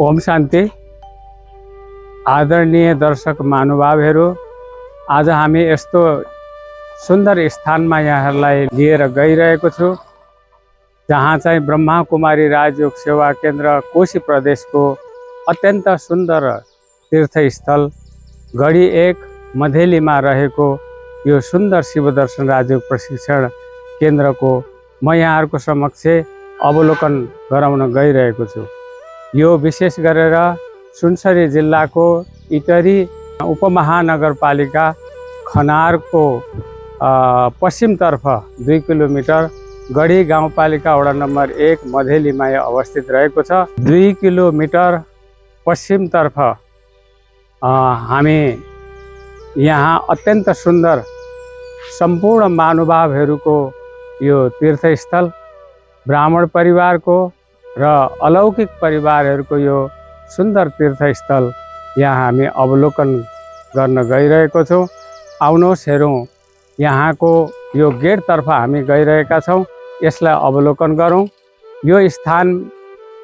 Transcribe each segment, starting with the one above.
ओम शान्ति। आदरणीय दर्शक महानुभावहरू, आज हामी यस्तो सुन्दर स्थानमा यहाँहरूलाई लिएर गइरहेको छु, जहाँ चाहिँ ब्रह्मा कुमारी राजयोग सेवा केन्द्र कोशी प्रदेशको अत्यन्त सुन्दर तीर्थस्थल गढी 1 मधेलीमा रहेको यो सुन्दर शिवदर्शन राजयोग प्रशिक्षण केन्द्रको म यहाँहरूको समक्ष अवलोकन गराउन गइरहेको छु। यो विशेष गरेर सुनसरी जिल्लाको इटरी उपमहानगरपालिका खनारको पश्चिमतर्फ 2 किलोमिटर गढी गाउँपालिका वडा नम्बर 1 मधेलीमा अवस्थित रहेको छ। 2 किलोमिटर पश्चिमतर्फ हामी यहाँ अत्यन्त सुन्दर सम्पूर्ण महानुभावहरूको यो तीर्थस्थल, ब्राह्मण परिवारको र अलौकिक परिवारहरूको यो सुन्दर तीर्थस्थल यहाँ हामी अवलोकन गर्न गइरहेको छौँ। आउनुहोस् हेरौँ, यहाँको यो गेटतर्फ हामी गइरहेका छौँ, यसलाई अवलोकन गरौँ। यो स्थान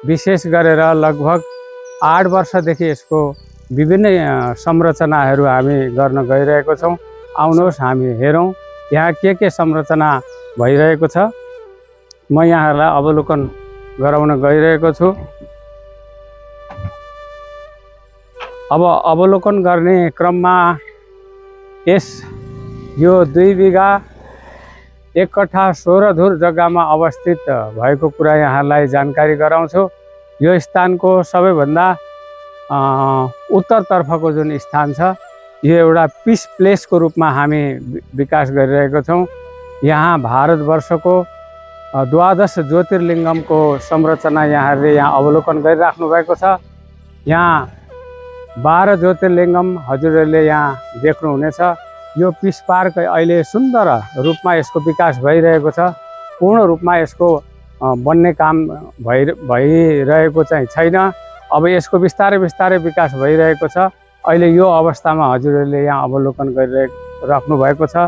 विशेष गरेर लगभग 8 वर्षदेखि यसको विभिन्न संरचनाहरू हामी गर्न गइरहेको छौँ। आउनुहोस् हामी हेरौँ यहाँ के संरचना भइरहेको छ। म यहाँहरूलाई अवलोकन गराउन गइरहेको छु। अब अवलोकन गर्ने क्रममा यो 2 बिघा 1 कट्ठा 16 धुर जग्गामा अवस्थित भएको कुरा यहाँलाई जानकारी गराउँछु। यो स्थानको सबैभन्दा उत्तरतर्फको जुन स्थान छ, यो एउटा पिस प्लेसको रूपमा हामी विकास गरिरहेको छौँ। यहाँ भारतवर्षको 12 ज्योतिर्लिङ्गमको संरचना यहाँहरूले यहाँ अवलोकन गरिराख्नु भएको छ। यहाँ 12 ज्योतिर्लिङ्गम हजुरहरूले यहाँ देख्नुहुनेछ। यो पिस पार्क अहिले सुन्दर रूपमा यसको विकास भइरहेको छ। पूर्ण रूपमा यसको बन्ने काम भइरहेको चाहिँ छैन। अब यसको बिस्तारै विकास भइरहेको छ। अहिले यो अवस्थामा हजुरहरूले यहाँ अवलोकन गरिराख्नु भएको छ।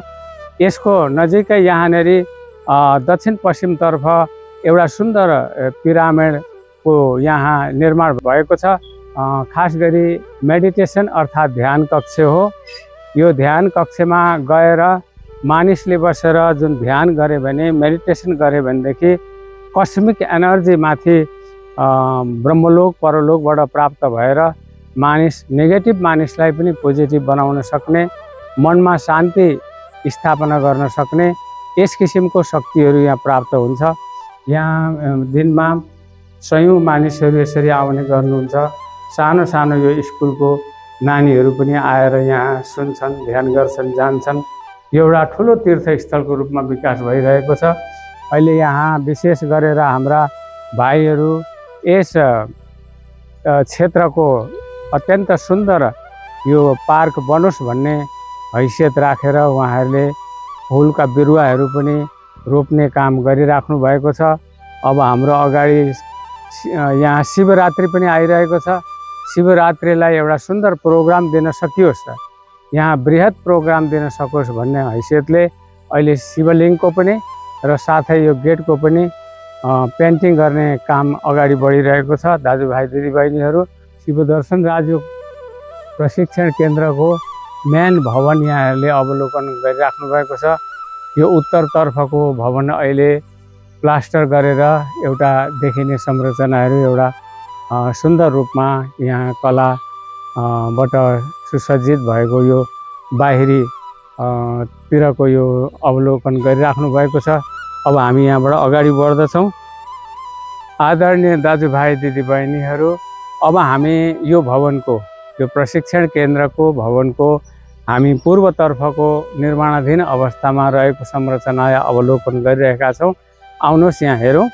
यसको नजिकै यहाँनेरि दक्षिण पश्चिमतर्फ एउटा सुन्दर पिरामिडको यहाँ निर्माण भएको छ। खास गरी मेडिटेसन अर्थात् ध्यान कक्ष हो। यो ध्यान कक्षमा गएर मानिसले बसेर जुन ध्यान गरे भने, मेडिटेसन गरे भनेदेखि कस्मिक एनर्जी माथि ब्रह्मलोक परलोकबाट प्राप्त भएर नेगेटिभ मानिसलाई पनि पोजिटिभ बनाउन सक्ने, मनमा शान्ति स्थापना गर्न सक्ने यस किसिमको शक्तिहरू यहाँ प्राप्त हुन्छ। यहाँ दिनमा सयौं मानिसहरू यसरी आउने गर्नुहुन्छ। सानो सानो यो स्कुलको नानीहरू पनि आएर यहाँ सुन्छन्, ध्यान गर्छन्, जान्छन्। यो एउटा ठुलो तीर्थस्थलको रूपमा विकास भइरहेको छ। अहिले यहाँ विशेष गरेर हाम्रा भाइहरू यस क्षेत्रको अत्यन्त सुन्दर यो पार्क बनोस् भन्ने हैसियत राखेर उहाँहरूले फुलका बिरुवाहरू पनि रोप्ने काम गरिराख्नु भएको छ। अब हाम्रो अगाडि यहाँ शिवरात्रि पनि आइरहेको छ। शिवरात्रिलाई एउटा सुन्दर प्रोग्राम दिन सकियोस्, यहाँ बृहत प्रोग्राम दिन सकोस् भन्ने हैसियतले अहिले शिवलिङ्गको पनि र साथै यो गेटको पनि पेन्टिङ गर्ने काम अगाडि बढिरहेको छ। दाजुभाइ दिदीबहिनीहरू, शिवदर्शन राजयोग प्रशिक्षण केन्द्रको मेन भवन यहाँहरूले अवलोकन गरिराख्नु भएको छ। यो उत्तरतर्फको भवन अहिले प्लास्टर गरेर एउटा देखिने संरचनाहरू एउटा सुन्दर रूपमा यहाँ कलाबाट सुसज्जित भएको यो बाहिरी तिरको यो अवलोकन गरिराख्नु भएको छ। अब हामी यहाँबाट अगाडि बढ्दछौँ। आदरणीय दाजुभाइ दिदीबहिनीहरू, अब हामी यो भवनको, यो प्रशिक्षण केन्द्रको भवनको हामी पूर्वतर्फको निर्माणाधीन अवस्थामा रहेको संरचना अवलोकन गरिरहेका छौँ। आउनुहोस् यहाँ हेरौँ।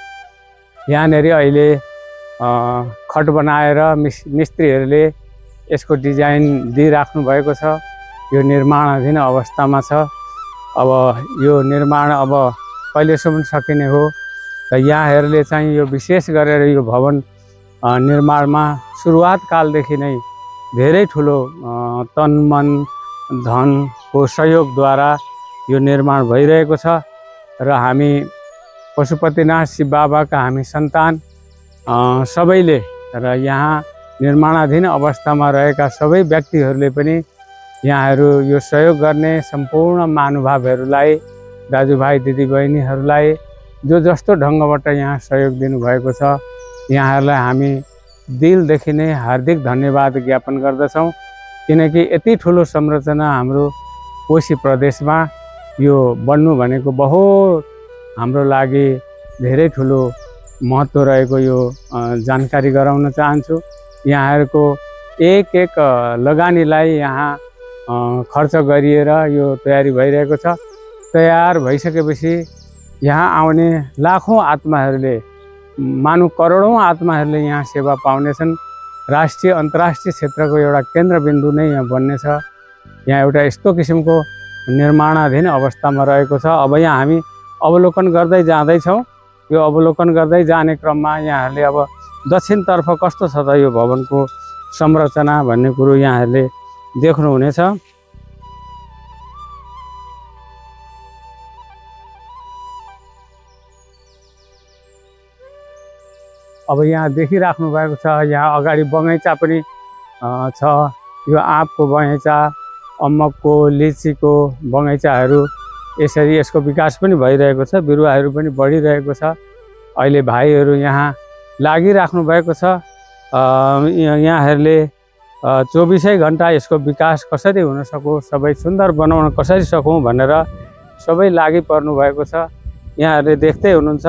यहाँनेरि अहिले खट बनाएर मिस्त्रीहरूले यसको डिजाइन दिइराख्नु भएको छ। यो निर्माणाधीन अवस्थामा छ। अब यो निर्माण अब कहिलेसम्म सकिने हो र यहाँहरूले चाहिँ यो विशेष गरेर यो भवन निर्माणमा सुरुवात कालदेखि नै धेरै ठुलो तन मन धनको सहयोगद्वारा यो निर्माण भइरहेको छ र हामी पशुपतिनाथ शिव बाबाका हामी सन्तान सबैले र यहाँ निर्माणाधीन अवस्थामा रहेका सबै व्यक्तिहरूले पनि यहाँहरू यो सहयोग गर्ने सम्पूर्ण महानुभावहरूलाई, दाजुभाइ दिदीबहिनीहरूलाई जो जस्तो ढङ्गबाट यहाँ सहयोग दिनुभएको छ, यहाँहरूलाई हामी दिलदेखि नै हार्दिक धन्यवाद ज्ञापन गर्दछौँ। किनकि यति ठुलो संरचना हाम्रो कोशी प्रदेशमा यो बन्नु भनेको बहुत हाम्रो लागि धेरै ठुलो महत्त्व रहेको यो जानकारी गराउन चाहन्छु। यहाँहरूको एक एक लगानीलाई यहाँ खर्च गरिएर यो तयारी भइरहेको छ। तयार भइसकेपछि यहाँ आउने लाखौँ आत्माहरूले, मानौँ करोडौँ आत्माहरूले यहाँ सेवा पाउनेछन्। राष्ट्रिय अन्तर्राष्ट्रिय क्षेत्रको एउटा केन्द्रबिन्दु नै यहाँ बन्नेछ। यहाँ एउटा यस्तो किसिमको निर्माणाधीन अवस्थामा रहेको छ। अब यहाँ हामी अवलोकन गर्दै जाँदैछौँ। यो अवलोकन गर्दै जाने क्रममा यहाँहरूले अब दक्षिणतर्फ कस्तो छ त यो भवनको संरचना भन्ने कुरो यहाँहरूले देख्नुहुनेछ। अब यहाँ देखिराख्नु भएको छ, यहाँ अगाडि बगैँचा पनि छ। यो आँपको बगैँचा, अम्मकको, लिचीको बगैँचाहरू, यसरी यसको विकास पनि भइरहेको छ। बिरुवाहरू पनि बढिरहेको छ। अहिले भाइहरू यहाँ लागिराख्नु भएको छ। यहाँहरूले 24 घण्टा यसको विकास कसरी हुन सकोस्, सबै सुन्दर बनाउन कसरी सकौँ भनेर सबै लागि पर्नु भएको छ। यहाँहरूले देख्दै हुनुहुन्छ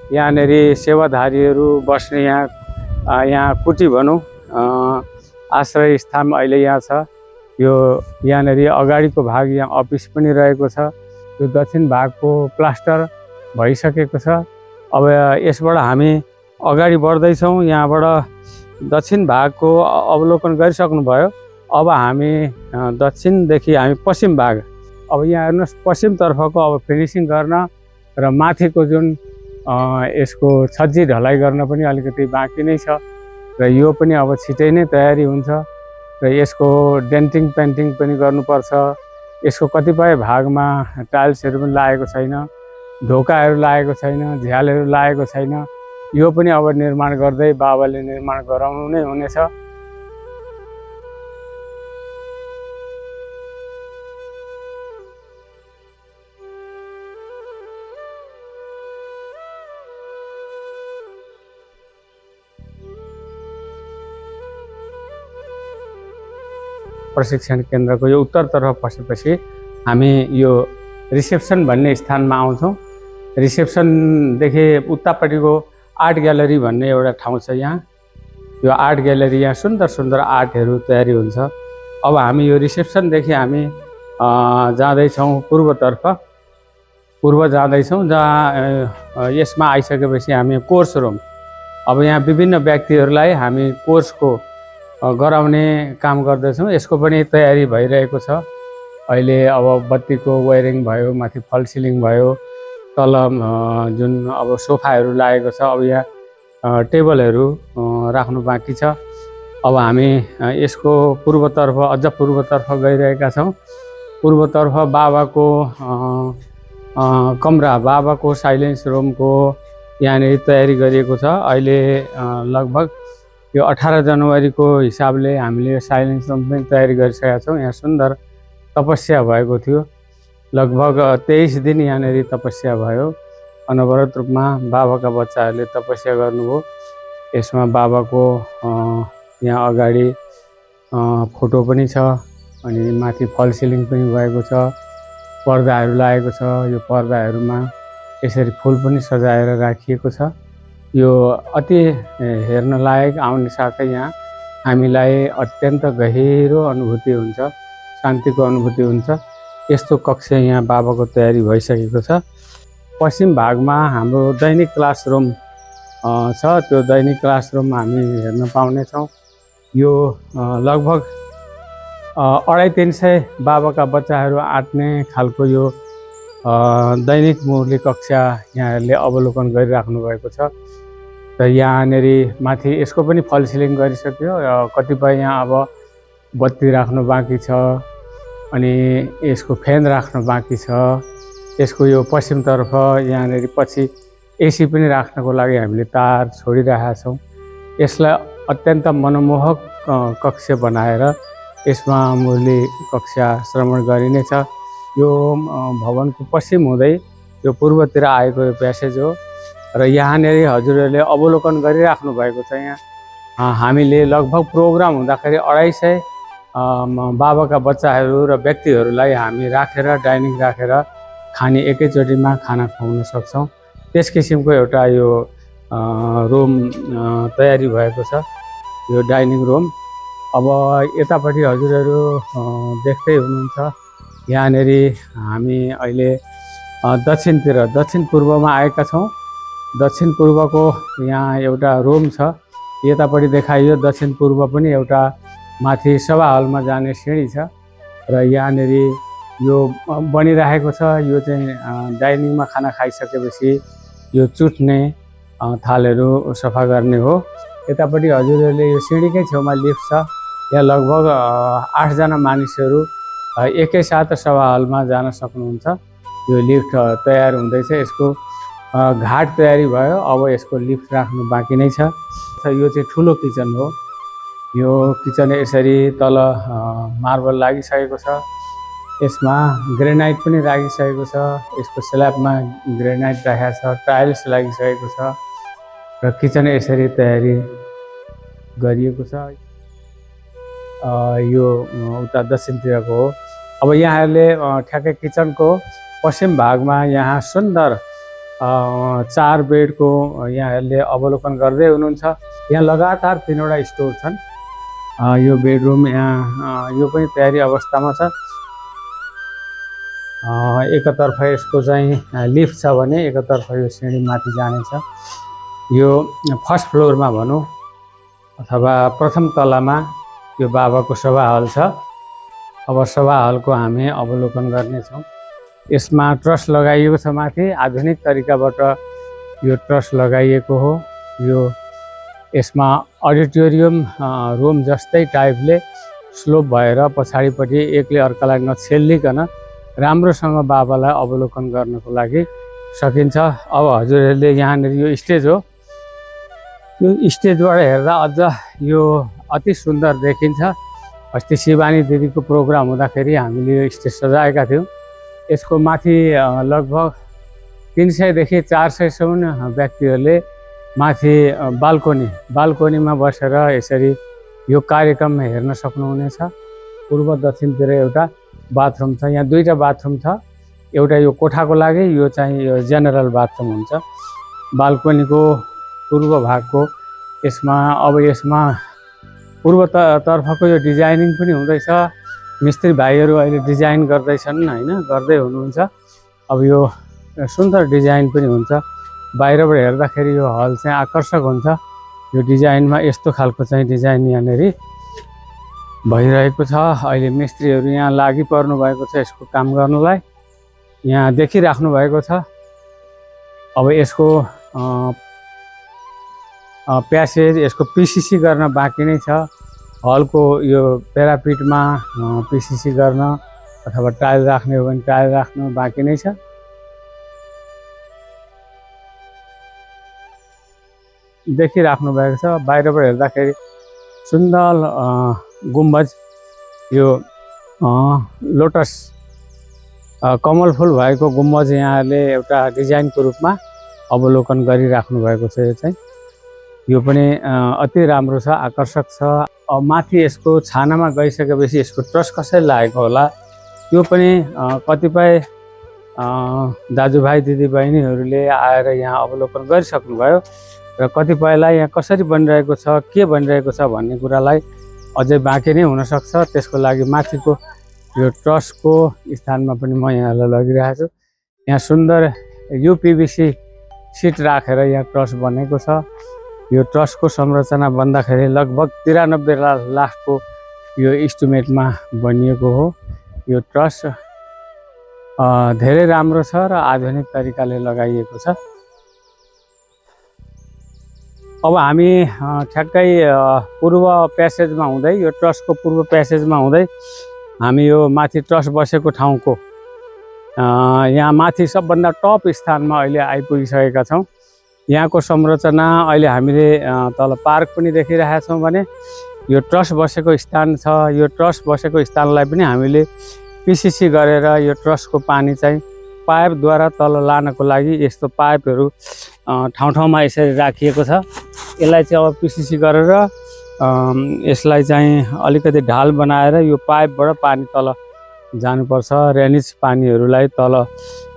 यहाँनिर सेवाधारीहरू बस्ने यहाँ कुटी भनौँ आश्रय स्थान अहिले यहाँ छ। यो यहाँनिर अगाडिको भाग यहाँ अफिस पनि रहेको छ। यो दक्षिण भागको प्लास्टर भइसकेको छ। अब यसबाट हामी अगाडि बढ्दैछौँ। यहाँबाट दक्षिण भागको अवलोकन गरिसक्नुभयो। अब हामी दक्षिणदेखि हामी पश्चिम भाग, अब यहाँ हेर्नुहोस् पश्चिमतर्फको अब फिनिसिङ गर्न र माथिको जुन यसको छज्जी ढलाइ गर्न पनि अलिकति बाँकी नै छ र यो पनि अब छिटै नै तयारी हुन्छ र यसको डेन्टिङ पेन्टिङ पनि गर्नुपर्छ। यसको कतिपय भागमा टाइल्सहरू पनि लागेको छैन, ढोकाहरू लागेको छैन, झ्यालहरू लागेको छैन। यो पनि अब निर्माण गर्दै बाबाले निर्माण गराउनु नै हुनेछ। प्रशिक्षण केन्द्रको यो उत्तरतर्फ पसेपछि हामी यो रिसेप्सन भन्ने स्थानमा आउँछौँ। रिसेप्सनदेखि उतापट्टिको आर्ट ग्यालरी भन्ने एउटा ठाउँ छ। यहाँ यो आर्ट ग्यालरी, यहाँ सुन्दर सुन्दर आर्टहरू तयारी हुन्छ। अब हामी यो रिसेप्सनदेखि हामी जाँदैछौँ पूर्व जाँदैछौँ, जहाँ यसमा आइसकेपछि हामी कोर्स रुम, अब यहाँ विभिन्न व्यक्तिहरूलाई हामी कोर्सको गराउने काम गर्दैछौँ। यसको पनि तयारी भइरहेको छ। अहिले अब बत्तीको वायरिङ भयो, माथि फल सिलिङ भयो, तल जुन अब सोफाहरू लागेको छ। अब यहाँ टेबलहरू राख्नु बाँकी छ। अब हामी यसको पूर्वतर्फ, अझ पूर्वतर्फ गइरहेका छौँ। पूर्वतर्फ बाबाको कमरा, बाबाको साइलेन्स रुमको यहाँनिर तयारी गरिएको छ। अहिले लगभग यो 18 जनवरीको हिसाबले हामीले यो साइलेन्स रुम पनि तयारी गरिसकेका छौँ। यहाँ सुन्दर तपस्या भएको थियो। लगभग 23 दिन यहाँनिर तपस्या भयो। अनवरत रूपमा बाबाका बच्चाहरूले तपस्या गर्नुभयो। यसमा बाबाको यहाँ अगाडि फोटो पनि छ, अनि माथि फल सिलिङ पनि भएको छ, पर्दाहरू लागेको छ। यो पर्दाहरूमा यसरी फुल पनि सजाएर राखिएको छ। यो अति हेर्न लायक, आउने साथै यहाँ हामीलाई अत्यन्त गहिरो अनुभूति हुन्छ, शान्तिको अनुभूति हुन्छ। यस्तो कक्ष यहाँ बाबाको तयारी भइसकेको छ। पश्चिम भागमा हाम्रो दैनिक क्लासरुम छ। त्यो दैनिक क्लासरुम हामी हेर्न पाउनेछौँ। यो लगभग 250-300 बाबाका बच्चाहरू आँट्ने खालको यो दैनिक मुरली कक्षा यहाँहरूले अवलोकन गरिराख्नु भएको छ। र यहाँनिर माथि यसको पनि फल सिलिङ गरिसक्यो। कतिपय यहाँ अब बत्ती राख्नु बाँकी छ, अनि यसको फ्यान राख्नु बाँकी छ। यसको यो पश्चिमतर्फ यहाँनिर पछि एसी पनि राख्नको लागि हामीले तार छोडिरहेका छौँ। यसलाई अत्यन्त मनमोहक कक्ष बनाएर यसमा मुरली कक्षा श्रवण गरिनेछ। यो भवनको पश्चिम हुँदै यो पूर्वतिर आएको यो प्यासेज हो र यहाँनेरि हजुरहरूले अवलोकन गरिराख्नु भएको छ। यहाँ हामीले लगभग प्रोग्राम हुँदाखेरि 250 बाबाका बच्चाहरू र व्यक्तिहरूलाई हामी राखेर डाइनिङ राखेर खाने एकैचोटिमा खाना खुवाउन सक्छौँ। त्यस किसिमको एउटा यो रुम तयारी भएको छ, यो डाइनिङ रुम। अब यतापट्टि हजुरहरू देख्दै हुनुहुन्छ, यहाँनेरि हामी अहिले दक्षिण पूर्वमा आएका छौँ। दक्षिण पूर्वको यहाँ एउटा रुम छ, यतापट्टि देखाइयो। दक्षिण पूर्व पनि एउटा माथि सभा हलमा जाने सिँढी छ र यहाँनेरि यो बनिरहेको छ। यो चाहिँ डाइनिङमा खाना खाइसकेपछि यो चुट्ने थालहरू सफा गर्ने हो। यतापट्टि हजुरहरूले यो सिँढीकै छेउमा लिफ्ट छ, यहाँ लगभग 8 जना मानिसहरू एकैसाथ सभा हलमा जान सक्नुहुन्छ। यो लिफ्ट तयार हुँदैछ, यसको घाट तयारी भयो, अब यसको लिफ्ट राख्नु बाँकी नै छ। यो चाहिँ ठुलो किचन हो। यो किचन यसरी तल मार्बल लागिसकेको छ, यसमा ग्रेनाइट पनि लागिसकेको छ, यसको स्ल्याबमा ग्रेनाइट राखेको छ, टाइल्स लागिसकेको छ र किचन यसरी तयारी गरिएको छ। यो उता दक्षिणतिरको हो। अब यहाँहरूले ठ्याक्कै किचनको पश्चिम भागमा यहाँ सुन्दर 4 बेडको यहाँहरूले अवलोकन गर्दै हुनुहुन्छ। यहाँ लगातार 3वटा स्टोर छन्। यो बेडरुम यहाँ यो पनि तयारी अवस्थामा छ। एकतर्फ यसको चाहिँ लिफ्ट छ भने एकतर्फ यो सिँढी माथि जानेछ। यो फर्स्ट फ्लोरमा भनौँ अथवा प्रथम तलामा यो बाबाको सभा हल छ। अब सभा हलको हामी अवलोकन गर्नेछौँ। यसमा ट्रस लगाइएको छ, माथि आधुनिक तरिकाबाट यो ट्रस लगाइएको हो। यो यसमा अडिटोरियम रुम जस्तै टाइपले स्लोप भएर पछाडिपट्टि एकले अर्कालाई नछेलिकन राम्रोसँग बाबालाई अवलोकन गर्नको लागि सकिन्छ। अब हजुरहरूले यहाँनिर यो स्टेज हो, यो स्टेजबाट हेर्दा अझ यो अति सुन्दर देखिन्छ। अस्ति शिवानी दिदीको प्रोग्राम हुँदाखेरि हामीले यो स्टेज सजाएका थियौँ। यसको माथि लगभग 300 देखि 400सम्म व्यक्तिहरूले माथि बाल्कोनीमा बसेर यसरी यो कार्यक्रम हेर्न सक्नुहुनेछ। पूर्व दक्षिणतिर एउटा बाथरुम छ, यहाँ 2टा बाथरुम छ। एउटा यो कोठाको लागि, यो चाहिँ यो जेनरल बाथरुम हुन्छ। बाल्कोनीको पूर्व भागको यसमा पूर्वतर्फको यो डिजाइनिङ पनि हुँदैछ। मिस्त्री भाइहरू अहिले डिजाइन गर्दैछन् हैन, गर्दै हुनुहुन्छ। अब यो सुन्दर डिजाइन पनि हुन्छ। बाहिरबाट हेर्दाखेरि यो हल चाहिँ आकर्षक हुन्छ। यो डिजाइनमा यस्तो खालको चाहिँ डिजाइन यहाँनेरि भइरहेको छ। अहिले मिस्त्रीहरू यहाँ लागि पर्नु भएको छ यसको काम गर्नलाई, यहाँ देखिराख्नु भएको छ। अब यसको प्यासेज, यसको पिसिसी गर्न बाँकी नै छ। हलको यो प्यारापिटमा पिसिसी गर्न अथवा टाइल राख्ने हो भने टाइल राख्नु बाँकी नै छ। देखिराख्नु भएको छ। बाहिरबाट हेर्दाखेरि सुन्दर गुम्बज, यो लोटस कमल फुल भएको गुम्बज यहाँहरूले एउटा डिजाइनको रूपमा अवलोकन गरिराख्नु भएको छ। यो चाहिँ यो पनि अति राम्रो छ, आकर्षक छ। अब माथि यसको छानामा गइसकेपछि यसको ट्रस कसरी लागेको होला त्यो पनि कतिपय दाजुभाइ दिदीबहिनीहरूले आएर यहाँ अवलोकन गरिसक्नुभयो र कतिपयलाई यहाँ कसरी बनिरहेको छ, के बनिरहेको छ भन्ने कुरालाई अझै बाँकी नै हुनसक्छ। त्यसको लागि माथिको यो ट्रसको स्थानमा पनि म यहाँलाई लगिरहेको छु। यहाँ सुन्दर युपिभिसी सिट राखेर यहाँ ट्रस बनेको छ। यो ट्रसको संरचना बन्दाखेरि लगभग 93 लाखको यो इस्टिमेटमा बनिएको हो। यो ट्रस धेरै राम्रो छ र आधुनिक तरिकाले लगाइएको छ। अब हामी ठ्याक्कै पूर्व प्यासेजमा हुँदै, यो ट्रसको पूर्व प्यासेजमा हुँदै हामी यो माथि ट्रस बसेको ठाउँको यहाँ माथि सबभन्दा टप स्थानमा अहिले आइपुगिसकेका छौँ। यहाँको संरचना अहिले हामीले तल पार्क पनि देखिरहेका छौँ भने यो ट्रस्ट बसेको स्थान छ। यो ट्रस्ट बसेको स्थानलाई पनि हामीले पिसिसी गरेर यो ट्रस्टको पानी चाहिँ पाइपद्वारा तल लानको लागि यस्तो पाइपहरू ठाउँ ठाउँमा यसरी राखिएको छ। यसलाई चाहिँ अब पिसिसी गरेर यसलाई चाहिँ अलिकति ढाल बनाएर यो पाइपबाट पानी तल जानुपर्छ। रेनिज पानीहरूलाई तल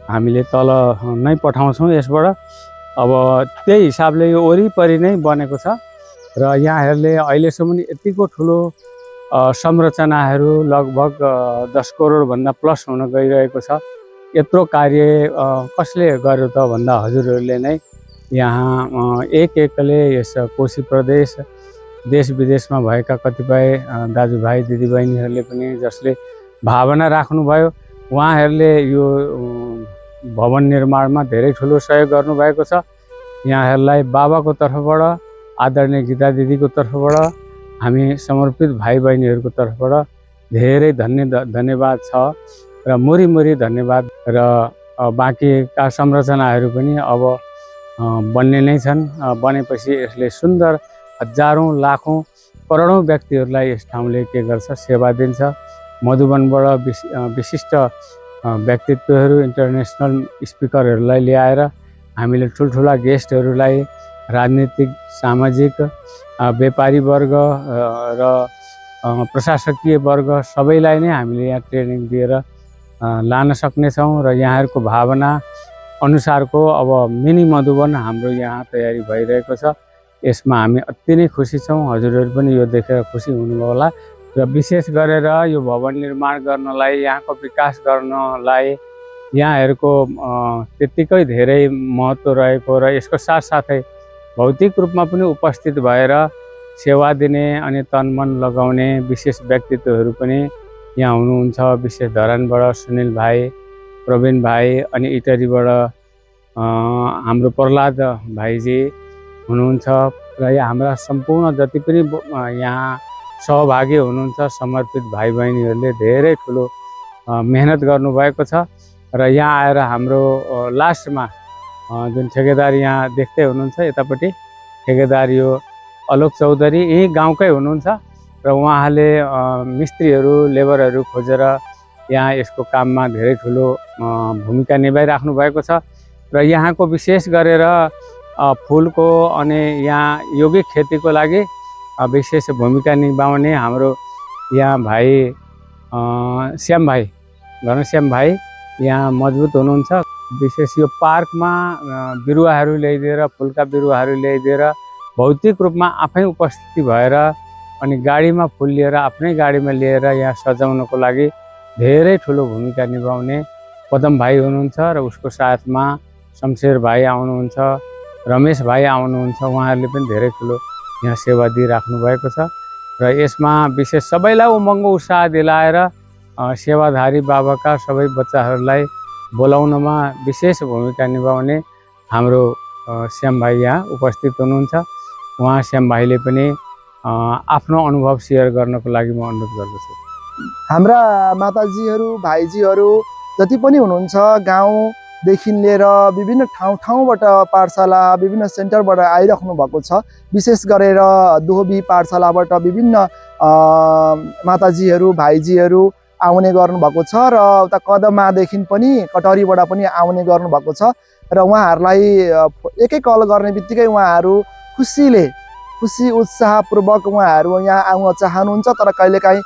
हामीले तल नै पठाउँछौँ यसबाट। अब त्यही हिसाबले यो वरिपरि नै बनेको छ र यहाँहरूले अहिलेसम्म यतिको ठुलो संरचनाहरू लगभग 10 करोडभन्दा प्लस हुन गइरहेको छ। यत्रो कार्य कसले गर्यो त भन्दा हजुरहरूले नै यहाँ एक एकले यस कोशी प्रदेश देश विदेशमा भएका कतिपय दाजुभाइ दिदीबहिनीहरूले पनि जसले भावना राख्नुभयो उहाँहरूले यो भवन निर्माणमा धेरै ठुलो सहयोग गर्नुभएको छ। यहाँहरूलाई बाबाको तर्फबाट आदरणीय गीता दिदीको तर्फबाट हामी समर्पित भाइ बहिनीहरूको तर्फबाट धेरै धन्यवाद छ र मुरी धन्यवाद। र बाँकीका संरचनाहरू पनि अब बन्ने नै छन्। बनेपछि यसले सुन्दर हजारौँ लाखौँ करोडौँ व्यक्तिहरूलाई यस ठाउँले के गर्छ सेवा दिन्छ। मधुबनबाट विशिष्ट व्यक्तित्वहरू इन्टरनेसनल स्पिकरहरूलाई ल्याएर हामीले ठुल्ठुला गेस्टहरूलाई राजनीतिक सामाजिक व्यापारी वर्ग र प्रशासकीय वर्ग सबैलाई नै हामीले यहाँ ट्रेनिङ दिएर लान सक्नेछौँ र यहाँहरूको भावना अनुसारको अब मिनी मधुबन हाम्रो यहाँ तयारी भइरहेको छ। यसमा हामी अति नै खुसी छौँ। हजुरहरू पनि यो देखेर खुसी हुनुभयो होला। र विशेष गरेर यो भवन निर्माण गर्नलाई यहाँको विकास गर्नलाई यहाँहरूको त्यत्तिकै धेरै महत्त्व रहेको र यसको साथसाथै भौतिक रूपमा पनि उपस्थित भएर सेवा दिने अनि तन मन लगाउने विशेष व्यक्तित्वहरू पनि यहाँ हुनुहुन्छ। विशेष धरानबाट सुनिल भाइ, प्रवीण भाइ अनि इटरीबाट हाम्रो प्रहलाद भाइजी हुनुहुन्छ र यहाँ हाम्रा सम्पूर्ण जति पनि यहाँ सहभागी हुनुहुन्छ समर्पित भाइ बहिनीहरूले धेरै ठुलो मेहनत गर्नुभएको छ। र यहाँ आएर हाम्रो लास्टमा जुन ठेकेदार यहाँ देख्दै हुनुहुन्छ यतापट्टि ठेकेदार यो अलोक चौधरी यही गाउँकै हुनुहुन्छ र उहाँले मिस्त्रीहरू लेबरहरू खोजेर यहाँ यसको काममा धेरै ठुलो भूमिका निभाइराख्नु भएको छ। र यहाँको विशेष गरेर फुलको अनि यहाँ यौगिक खेतीको लागि विशेष भूमिका निभाउने हाम्रो यहाँ भाइ श्याम भाइ घनश्याम भाइ यहाँ मजबुत हुनुहुन्छ। विशेष यो पार्कमा बिरुवाहरू ल्याइदिएर फुलका बिरुवाहरू ल्याइदिएर भौतिक रूपमा आफै उपस्थिति भएर अनि गाडीमा फुल लिएर आफ्नै गाडीमा लिएर यहाँ सजाउनको लागि धेरै ठुलो भूमिका निभाउने पदम भाइ हुनुहुन्छ र उसको साथमा शमशेर भाइ आउनुहुन्छ, रमेश भाइ आउनुहुन्छ। उहाँहरूले पनि धेरै ठुलो यहाँ सेवा दिइराख्नु भएको छ र यसमा विशेष सबैलाई उमङ्ग उत्साह दिलाएर सेवाधारी बाबाका सबै बच्चाहरूलाई बोलाउनमा विशेष भूमिका निभाउने हाम्रो श्याम भाइ यहाँ उपस्थित हुनुहुन्छ। उहाँ श्याम भाइले पनि आफ्नो अनुभव सेयर गर्नको लागि म अनुरोध गर्दछु। हाम्रा माताजीहरू भाइजीहरू जति पनि हुनुहुन्छ गाउँदेखि लिएर विभिन्न ठाउँबाट पाठशाला विभिन्न सेन्टरबाट आइराख्नु भएको छ। विशेष गरेर दोहोबी पाठशालाबाट विभिन्न माताजीहरू भाइजीहरू आउने गर्नुभएको छ र उता कदममादेखि पनि कटरीबाट पनि आउने गर्नुभएको छ र उहाँहरूलाई एकै कल गर्ने बित्तिकै उहाँहरू खुसी उत्साहपूर्वक उहाँहरू यहाँ आउन चाहनुहुन्छ। तर कहिलेकाहीँ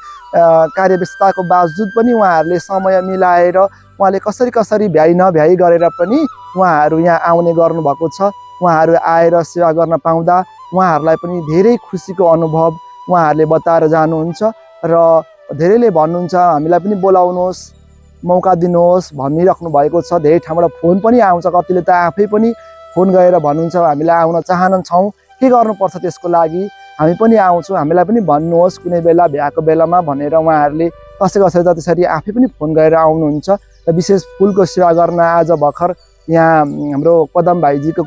कार्यव्यस्तताको बावजुद पनि उहाँहरूले समय मिलाएर उहाँले कसरी भ्याइ नभ्याइ गरेर पनि उहाँहरू यहाँ आउने गर्नुभएको छ। उहाँहरू आएर सेवा गर्न पाउँदा उहाँहरूलाई पनि धेरै खुसीको अनुभव उहाँहरूले बताएर जानुहुन्छ र धेरैले भन्नुहुन्छ हामीलाई पनि बोलाउनुहोस्, मौका दिनुहोस् भनिराख्नु भएको छ। धेरै ठाउँबाट फोन पनि आउँछ, कतिले त आफै पनि फोन गरेर भन्नुहुन्छ हामीलाई आउन चाहन्छौँ, के गर्नुपर्छ त्यसको लागि, हामी पनि आउँछौँ, हामीलाई पनि भन्नुहोस् कुनै बेला भ्याएको बेलामा भनेर उहाँहरूले कसै त्यसरी आफै पनि फोन गरेर आउनुहुन्छ। र विशेष फुलको सेवा गर्न आज भर्खर यहाँ हाम्रो पदम भाइजीको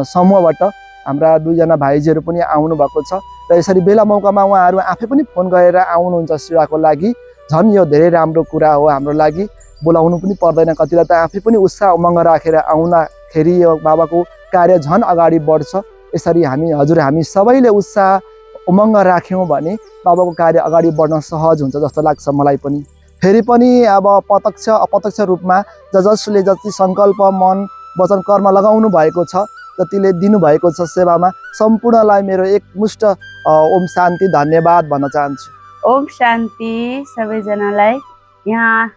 समूहबाट हाम्रा दुईजना भाइजीहरू पनि आउनुभएको छ र यसरी बेला मौकामा उहाँहरू आफै पनि फोन गरेर आउनुहुन्छ सेवाको लागि। झन् यो धेरै राम्रो कुरा हो हाम्रो लागि, बोलाउनु पनि पर्दैन। कतिलाई त आफै पनि उत्साह उमङ्ग राखेर आउँदाखेरि यो बाबाको कार्य झन् अगाडि बढ्छ। यसरी हामी सबैले उत्साह उमङ्ग राख्यौँ भने बाबाको कार्य अगाडि बढ्न सहज हुन्छ जस्तो लाग्छ मलाई पनि। फेरि पनि अब प्रत्यक्ष अप्रत्यक्ष रूपमा जसले जति सङ्कल्प मन वचन कर्म लगाउनु भएको छ, जतिले दिनुभएको छ सेवामा, सम्पूर्णलाई मेरो एकमुष्ट ओम शान्ति धन्यवाद भन्न चाहन्छु। ओम शान्ति सबैजनालाई। यहाँ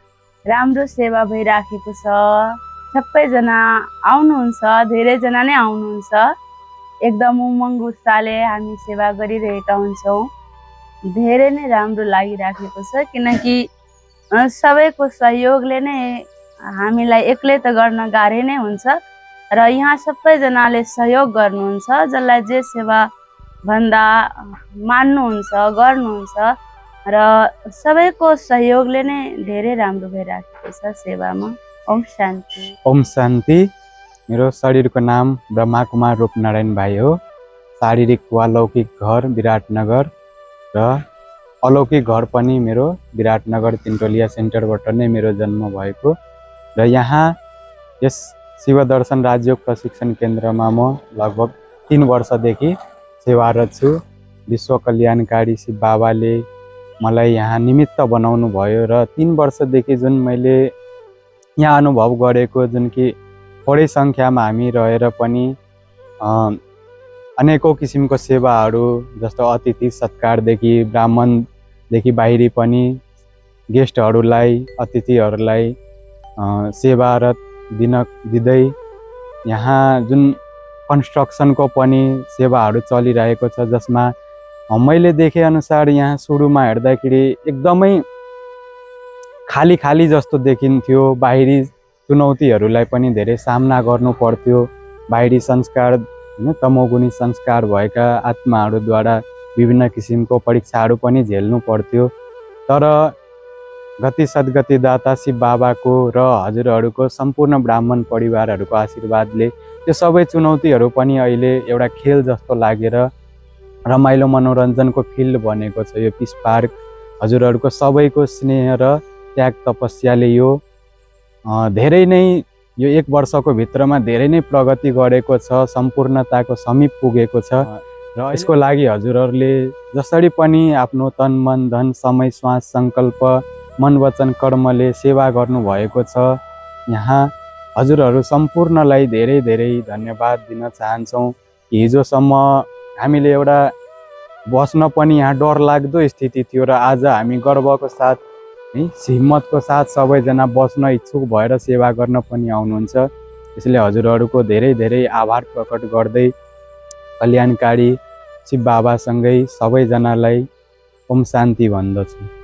राम्रो सेवा भइराखेको छ, सबैजना आउनुहुन्छ, धेरैजना नै आउनुहुन्छ। एकदम उमङ्ग उत्साहले हामी सेवा गरिरहेका हुन्छौँ। धेरै नै राम्रो लागिराखेको छ, किनकि सबैको सहयोगले नै हामीलाई एक्लै त गर्न गाह्रो नै हुन्छ र यहाँ सबैजनाले सहयोग गर्नुहुन्छ। जसलाई जे सेवा भन्दा मान्नुहुन्छ, गर्नुहुन्छ र सबैको सहयोगले नै धेरै राम्रो भइराखेको छ सेवामा। ओम शान्ति। ओम शान्ति। मेरो शरीरको नाम ब्रह्मा कुमार रूपनारायण भाइ हो। शारीरिक वा लौकिक घर विराटनगर र अलौकिक घर पनि मेरो विराटनगर तिनटोलिया सेन्टरबाट नै मेरो जन्म भएको र यहाँ यस शिवदर्शन राजयोग प्रशिक्षण केन्द्रमा म लगभग 3 वर्षदेखि सेवारत छु। विश्व कल्याणकारी शिव बाबाले मलाई यहाँ निमित्त बनाउनु भयो र 3 वर्षदेखि जुन मैले यहाँ अनुभव गरेको, जुन कि थोरै सङ्ख्यामा हामी रहेर पनि अनेकौँ किसिमको सेवाहरू, जस्तो अतिथि सत्कारदेखि ब्राह्मणदेखि बाहिरी पनि गेस्टहरूलाई, अतिथिहरूलाई सेवारत दिँदै यहाँ जुन कन्स्ट्रक्सनको पनि सेवाहरू चलिरहेको छ, जसमा मैले देखेअनुसार यहाँ सुरुमा हेर्दाखेरि एकदमै खाली जस्तो देखिन्थ्यो। बाहिरी चुनौतीहरूलाई पनि धेरै सामना गर्नु पर्थ्यो। बाहिरी संस्कार, तमोगुणी संस्कार भएका आत्माहरूद्वारा विभिन्न किसिमको परीक्षाहरू पनि झेल्नु पर्थ्यो। तर गति सद्गति दाता शिव बाबाको र हजुरहरूको सम्पूर्ण ब्राह्मण परिवारहरूको आशीर्वादले त्यो सबै चुनौतीहरू पनि अहिले एउटा खेल जस्तो लागेर रमाइलो मनोरञ्जनको फिल्ड बनेको छ यो पिस पार्क। हजुरहरूको सबैको स्नेह र त्याग तपस्याले यो धेरै नै यो 1 वर्षको भित्रमा धेरै नै प्रगति गरेको छ, सम्पूर्णताको समीप पुगेको छ र यसको लागि हजुरहरूले जसरी पनि आफ्नो तन मन धन समय श्वास सङ्कल्प मन वचन कर्मले सेवा गर्नुभएको छ, यहाँ हजुरहरू सम्पूर्णलाई धेरै धेरै धन्यवाद दिन चाहन्छौँ। हिजोसम्म हामीले एउटा बस्न पनि यहाँ डर लाग्दो स्थिति थियो र आज हामी गर्वको साथ हिम्मतको साथ सबैजना बस्न इच्छुक भएर सेवा गर्न पनि आउनुहुन्छ। यसले हजुरहरूको धेरै धेरै आभार प्रकट गर्दै कल्याणकारी शिव बाबासँगै सबैजनालाई ओम शान्ति भन्दछु।